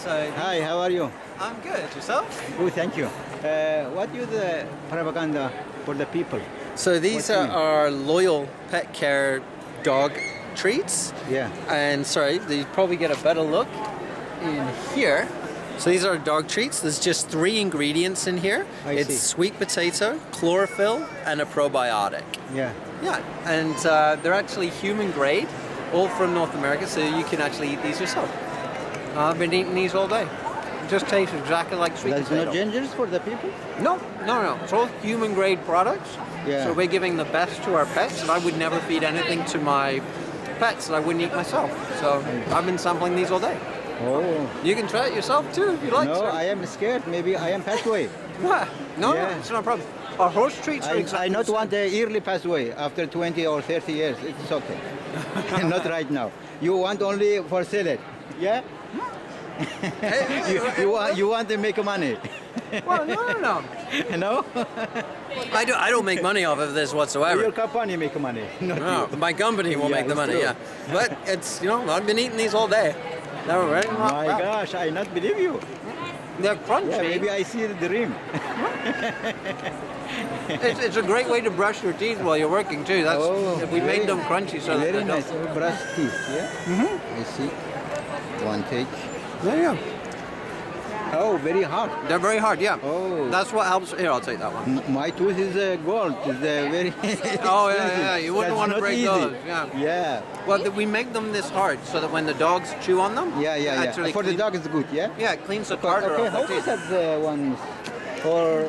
So Hi, how are you? I'm good. Yourself? Good, thank you. What is the propaganda for the people? So these What do are you mean? our loyal pet care dog treats. Yeah. And sorry, you probably get a better look in here. So these are dog treats. There's just 3 ingredients in here. It's see. sweet potato, chlorophyll, and a probiotic. Yeah. Yeah, and they're actually human grade, all from North America, so you can actually eat these yourself. I've been eating these all day. It just tastes exactly like sweet There's potato. no gingers for the people? No. It's all human grade products. Yeah. So we're giving the best to our pets, and I would never feed anything to my pets that I wouldn't eat myself. So I've been sampling these all day. Oh. You can try it yourself too if you like. No, sir. I am scared. Maybe I am passed away. What? No, Yeah. it's not a problem. Our horse treats are I exactly not the want a yearly pass away after 20 or 30 years. It's okay. Not right now. You want only for sell it. Yeah? you want to make money. same. Well, no. No? I don't make money off of this whatsoever. Your company make money. Not No, you. my company will Yeah, make the it's money, true. yeah. But it's, I've been eating these all day. They're very My gosh, I not believe you. They're crunchy. Yeah, maybe I see the dream. It's a great way to brush your teeth while you're working too. That's we very- made them crunchy so that very they don't. nice. Brush teeth, yeah? I see. One take. There you go. Oh, very hard. They're very hard, yeah. Oh. That's what helps. Here, I'll take that one. My tooth is gold. It's very. Oh, yeah. You wouldn't That's want to not break easy. those. Yeah. Yeah. Well, we make them this hard so that when the dogs chew on them, Yeah. it actually For the dog, it's good, yeah? Yeah, it cleans the tartar Okay, off how the much teeth. that one? Or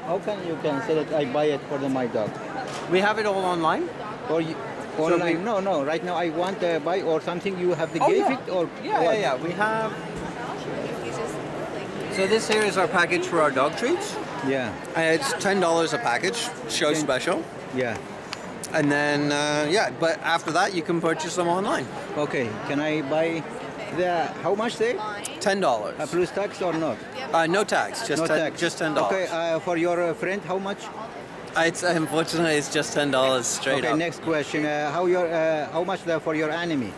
how can you say that I buy it for my dog? We have it all online. Or online? we- No. Right now I want to buy or something. You have to give it or what? Yeah. We have. So this here is our package for our dog treats. Yeah. It's $10 a package, show Ten- special. Yeah. And then, but after that you can purchase them online. Okay. Can I buy the how much they? $10. Plus tax or not? No tax, just No tax. just $10. Okay. For your friend, how much? Unfortunately, it's just $10 straight Okay. up. Next question. How much for your enemy?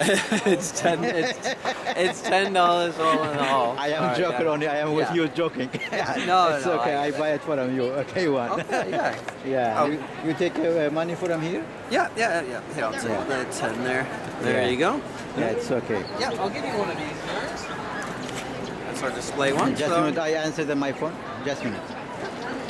It's $10 all in all. I am Sorry, joking yeah. only. I am with Yeah. you joking. No, It's no, okay. I I buy it from you. Okay, one. Okay, yeah. Yeah. Oh. You take money from here? Yeah. Here, I'll take the 10 there. There Yeah. you go. Yeah, it's okay. Yeah, I'll give you one of these. That's our display one. Just a so- minute. I answered my phone. Just a minute.